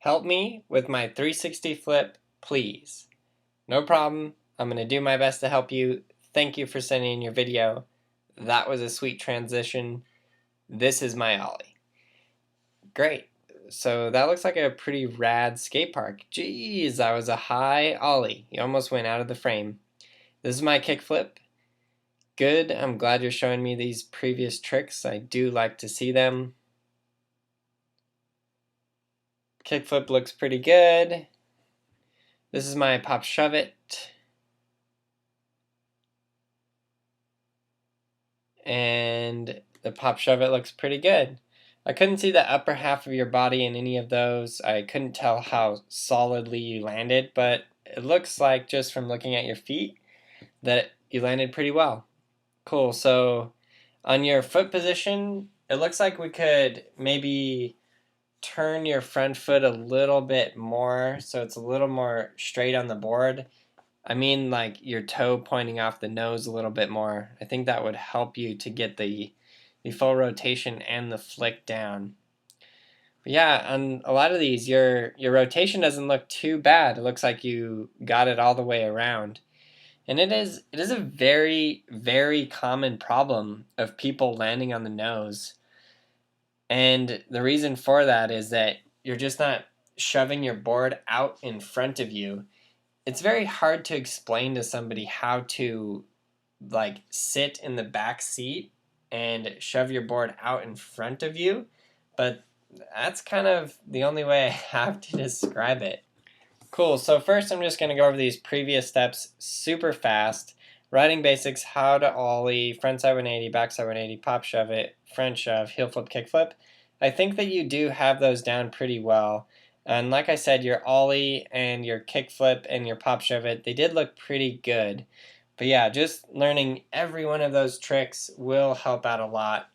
Help me with my 360 flip, please. No problem. I'm going to do my best to help you. Thank you for sending in your video. That was a sweet transition. This is my Ollie. Great. So that looks like a pretty rad skate park. Jeez, that was a high Ollie. You almost went out of the frame. This is my kickflip. Good. I'm glad you're showing me these previous tricks. I do like to see them. Kickflip looks pretty good. This is my pop shove it. And the pop shove it looks pretty good. I couldn't see the upper half of your body in any of those. I couldn't tell how solidly you landed, but it looks like just from looking at your feet that you landed pretty well. Cool. So on your foot position, it looks like we could maybe turn your front foot a little bit more so it's a little more straight on the board. I mean, like your toe pointing off the nose a little bit more. I think that would help you to get the full rotation and the flick down. But yeah, on a lot of these, your rotation doesn't look too bad. It looks like you got it all the way around. And it is a very, very common problem of people landing on the nose. And the reason for that is that you're just not shoving your board out in front of you. It's very hard to explain to somebody how to like sit in the back seat and shove your board out in front of you, but that's kind of the only way I have to describe it. Cool, so first I'm just going to go over these previous steps super fast. Riding basics, how to Ollie, frontside 180, backside 180, pop shove it, front shove, heel flip, kick flip. I think that you do have those down pretty well. And like I said, your Ollie and your kick flip and your pop shove it, they did look pretty good. But yeah, just learning every one of those tricks will help out a lot.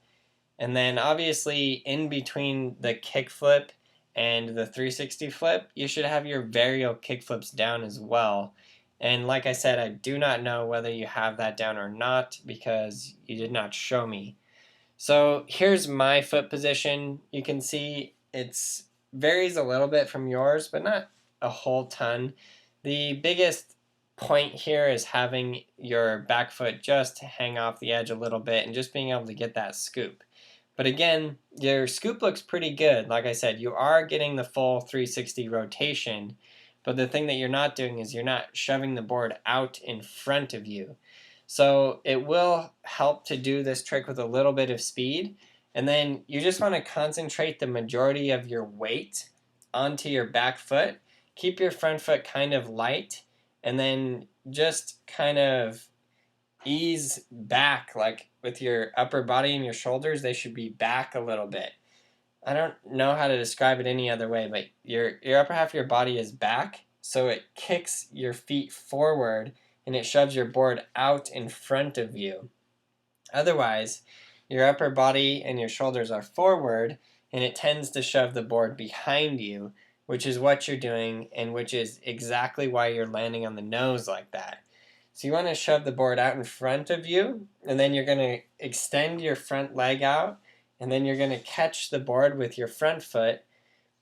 And then obviously in between the kick flip and the 360 flip, you should have your varial kick flips down as well. And like I said, I do not know whether you have that down or not because you did not show me. So here's my foot position. You can see it varies a little bit from yours, but not a whole ton. The biggest point here is having your back foot just hang off the edge a little bit and just being able to get that scoop. But again, your scoop looks pretty good. Like I said, you are getting the full 360 rotation, but the thing that you're not doing is you're not shoving the board out in front of you. So it will help to do this trick with a little bit of speed, and then you just want to concentrate the majority of your weight onto your back foot. Keep your front foot kind of light, and then just kind of ease back, like with your upper body and your shoulders, they should be back a little bit. I don't know how to describe it any other way, but your upper half of your body is back, so it kicks your feet forward and it shoves your board out in front of you. Otherwise, your upper body and your shoulders are forward, and it tends to shove the board behind you, which is what you're doing, and which is exactly why you're landing on the nose like that. So you want to shove the board out in front of you, and then you're going to extend your front leg out, and then you're going to catch the board with your front foot,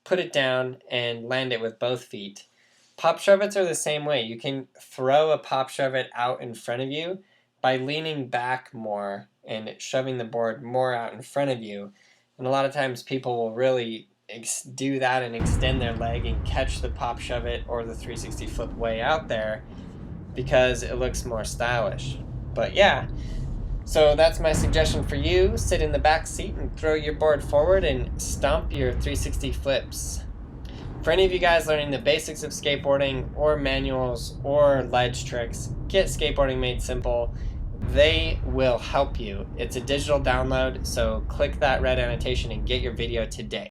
put it down, and land it with both feet. Pop shove-its are the same way. You can throw a pop shove-it out in front of you by leaning back more and shoving the board more out in front of you. And a lot of times people will really do that and extend their leg and catch the pop shove-it or the 360 flip way out there because it looks more stylish. But yeah, so that's my suggestion for you. Sit in the back seat and throw your board forward and stomp your 360 flips. For any of you guys learning the basics of skateboarding or manuals or ledge tricks, get Skateboarding Made Simple. They will help you. It's a digital download, so click that red annotation and get your video today.